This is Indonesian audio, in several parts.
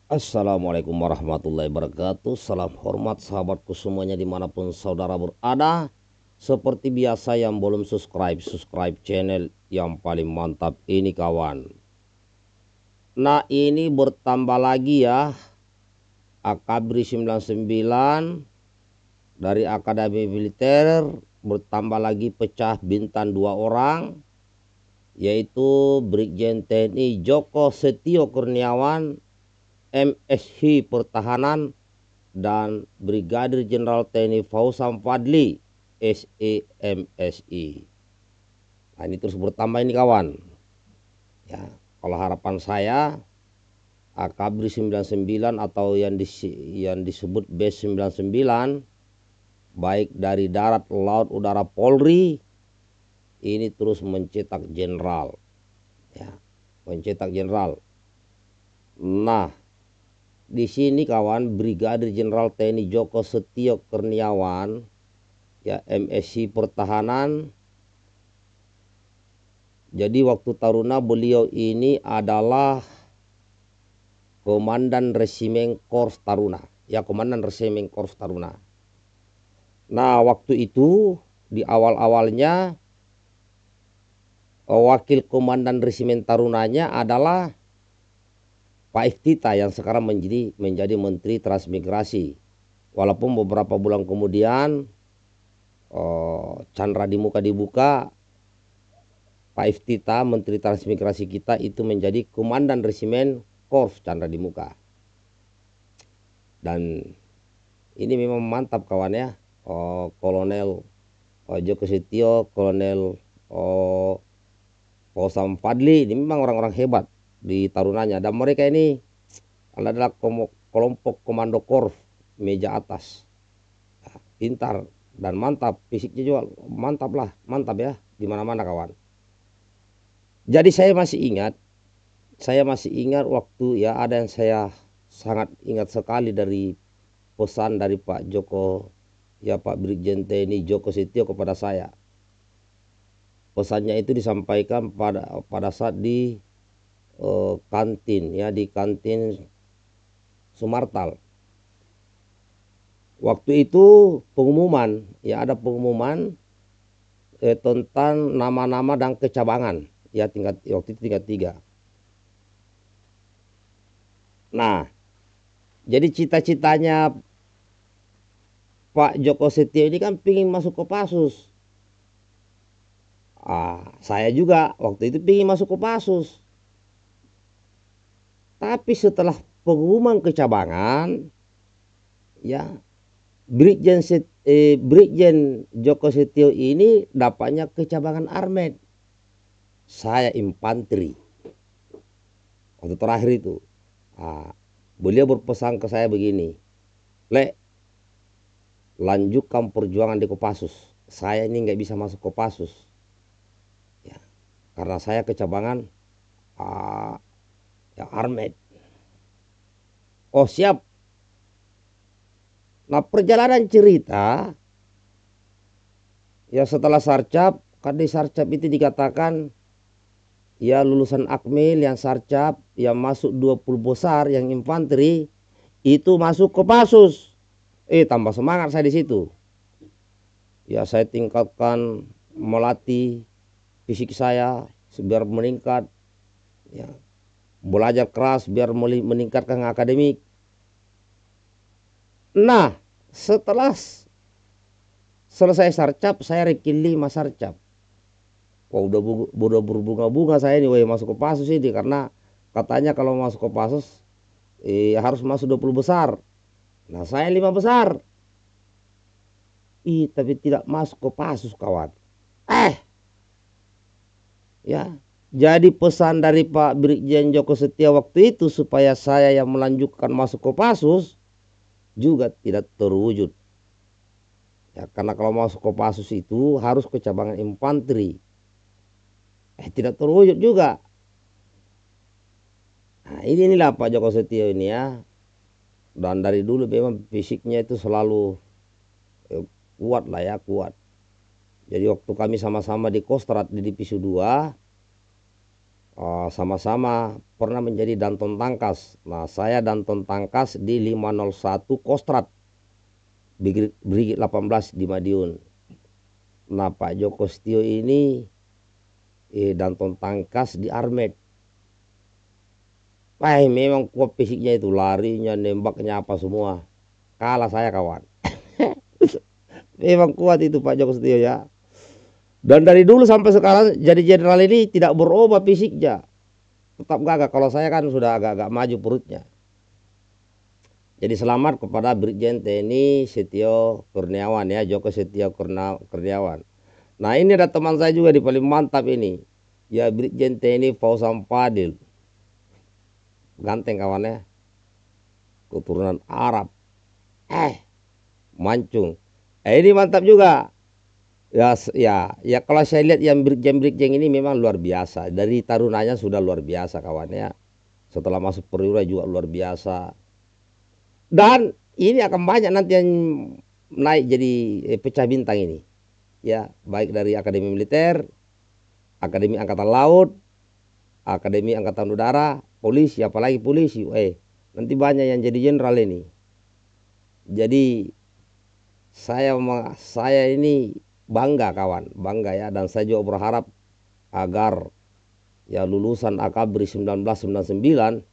Assalamualaikum warahmatullahi wabarakatuh. Salam hormat sahabatku semuanya dimanapun saudara berada. Seperti biasa yang belum subscribe channel yang paling mantap ini kawan. Nah ini bertambah lagi ya, Akabri 99 dari Akademi Militer, bertambah lagi pecah bintang 2 orang, yaitu Brigjen TNI Joko Setio Kurniawan MShi Pertahanan dan Brigadir Jenderal TNI Fauzam Fadli SEMSI. Nah ini terus bertambah ini kawan. Ya, kalau harapan saya Akabri 99 atau yang disebut B99 baik dari darat, laut, udara, Polri ini terus mencetak jenderal. Ya, mencetak jenderal. Nah, di sini kawan, Brigadir Jenderal TNI Joko Setio Kurniawan ya MSI Pertahanan. Jadi waktu Taruna beliau ini adalah Komandan Resimen Korps Taruna. Ya, Komandan Resimen Korps Taruna. Nah, waktu itu di awal-awalnya wakil Komandan Resimen Tarunanya adalah Pak Iftita yang sekarang menjadi Menteri Transmigrasi. Walaupun beberapa bulan kemudian Chandra di muka dibuka, Pak Iftita Menteri Transmigrasi kita itu menjadi Komandan Resimen Korps Chandra di muka. Dan ini memang mantap kawan ya. Kolonel Joko Setio, Kolonel Fauzam Fadli, ini memang orang-orang hebat di Tarunanya. Dan mereka ini adalah kelompok komando korps meja atas. Pintar dan mantap, fisiknya juga mantap lah, mantap ya, di mana-mana kawan. Jadi saya masih ingat waktu ya, ada yang saya sangat ingat sekali dari pesan dari Pak Joko, ya Pak Brigjen TNI Joko Setio kepada saya. Pesannya itu disampaikan pada saat di kantin ya, di kantin Sumartal. Waktu itu pengumuman ya, ada pengumuman tentang nama-nama dan kecabangan ya, waktu itu tingkat 3. Nah, jadi cita-citanya Pak Joko Setio ini kan pingin masuk Kopassus. Saya juga waktu itu pingin masuk Kopassus. Tapi setelah pengumuman kecabangan, ya Brigjen Joko Setio ini dapatnya kecabangan Armet. Saya infanteri. Waktu terakhir itu, beliau berpesan ke saya begini, Le, lanjutkan perjuangan di Kopassus. Saya ini nggak bisa masuk Kopassus, ya, karena saya kecabangan ya Armet. Oh siap. Nah perjalanan cerita, ya setelah sarcap, kan di sarcap itu dikatakan ya lulusan Akmil yang sarcap yang masuk 20 besar yang infanteri itu masuk Kopassus. Tambah semangat saya di situ. Ya saya tingkatkan, melatih fisik saya biar meningkat, ya belajar keras biar meningkatkan akademik. Nah setelah selesai sarcap saya rekin 5 sarcap. Wah udah berbunga-bunga saya ini, masuk Kopassus ini, karena katanya kalau masuk Kopassus harus masuk 20 besar. Nah saya 5 besar. Tapi tidak masuk Kopassus kawan. Ya, jadi pesan dari Pak Brigjen Joko Setio waktu itu supaya saya yang melanjutkan masuk Kopassus juga tidak terwujud. Ya, karena kalau masuk Kopassus itu harus kecabangan infanteri. Tidak terwujud juga. Nah, inilah Pak Joko Setio ini ya. Dan dari dulu memang fisiknya itu selalu kuat lah ya, kuat. Jadi waktu kami sama-sama di Kostrad di Divisi 2, sama-sama pernah menjadi Danton Tangkas. Nah, saya Danton Tangkas di 501 Kostrad, Brigit 18 di Madiun. Nah, Pak Joko Setio ini Danton Tangkas di Armet. Wah, memang kuat fisiknya itu, larinya, nembaknya apa semua. Kalah saya kawan. Memang kuat itu Pak Joko Setio ya. Dan dari dulu sampai sekarang jadi jenderal ini tidak berubah fisiknya. Tetap gagah. Kalau saya kan sudah agak-agak maju perutnya. Jadi selamat kepada Brigjen TNI Setio Kurniawan ya, Joko Setio Kurniawan. Nah, ini ada teman saya juga di paling mantap ini. Ya, Brigjen TNI Fauzan Fadil. Ganteng kawannya. Keturunan Arab. Mancung. Ini mantap juga. Ya kalau saya lihat yang Brigjen ini memang luar biasa. Dari tarunanya sudah luar biasa kawannya. Setelah masuk perwira juga luar biasa. Dan ini akan banyak nanti yang naik jadi pecah bintang ini. Ya, baik dari Akademi Militer, Akademi Angkatan Laut, Akademi Angkatan Udara, polisi, apalagi polisi. Nanti banyak yang jadi jenderal ini. Jadi saya ini bangga kawan, bangga ya, dan saya juga berharap agar ya lulusan Akabri 1999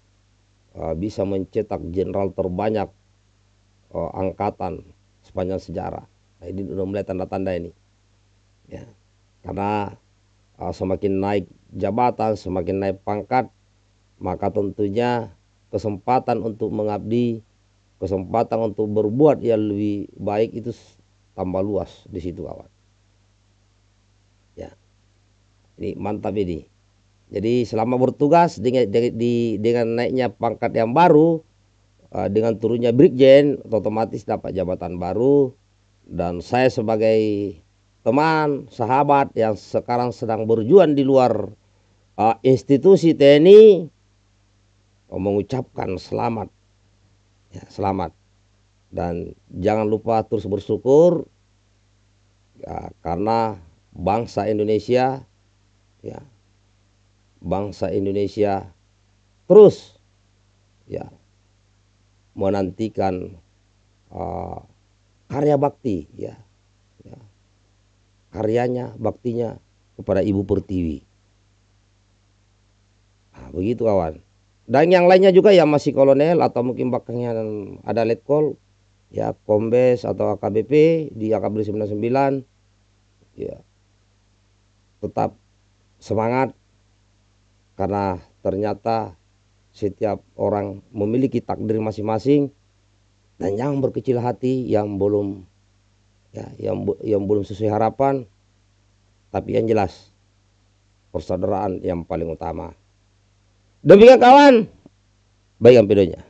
bisa mencetak jenderal terbanyak angkatan sepanjang sejarah. Nah, ini udah mulai tanda-tanda ini. Ya. Karena semakin naik jabatan, semakin naik pangkat, maka tentunya kesempatan untuk mengabdi, kesempatan untuk berbuat yang lebih baik itu tambah luas di situ kawan. Ya. Ini mantap ini. Jadi selama bertugas dengan naiknya pangkat yang baru, dengan turunnya Brigjen, otomatis dapat jabatan baru. Dan saya sebagai teman, sahabat yang sekarang sedang berjuang di luar institusi TNI, mengucapkan selamat. Ya, selamat. Dan jangan lupa terus bersyukur ya, karena bangsa Indonesia ya, bangsa Indonesia terus ya menantikan karya bakti ya, karyanya, baktinya kepada Ibu Pertiwi. Nah, begitu kawan. Dan yang lainnya juga yang masih kolonel atau mungkin bakangnya ada letkol ya, kombes atau AKBP di AKBP 99 ya, tetap semangat. Karena ternyata setiap orang memiliki takdir masing-masing, dan jangan berkecil hati yang belum ya, yang belum sesuai harapan. Tapi yang jelas persaudaraan yang paling utama. Demikian kawan, baik videonya.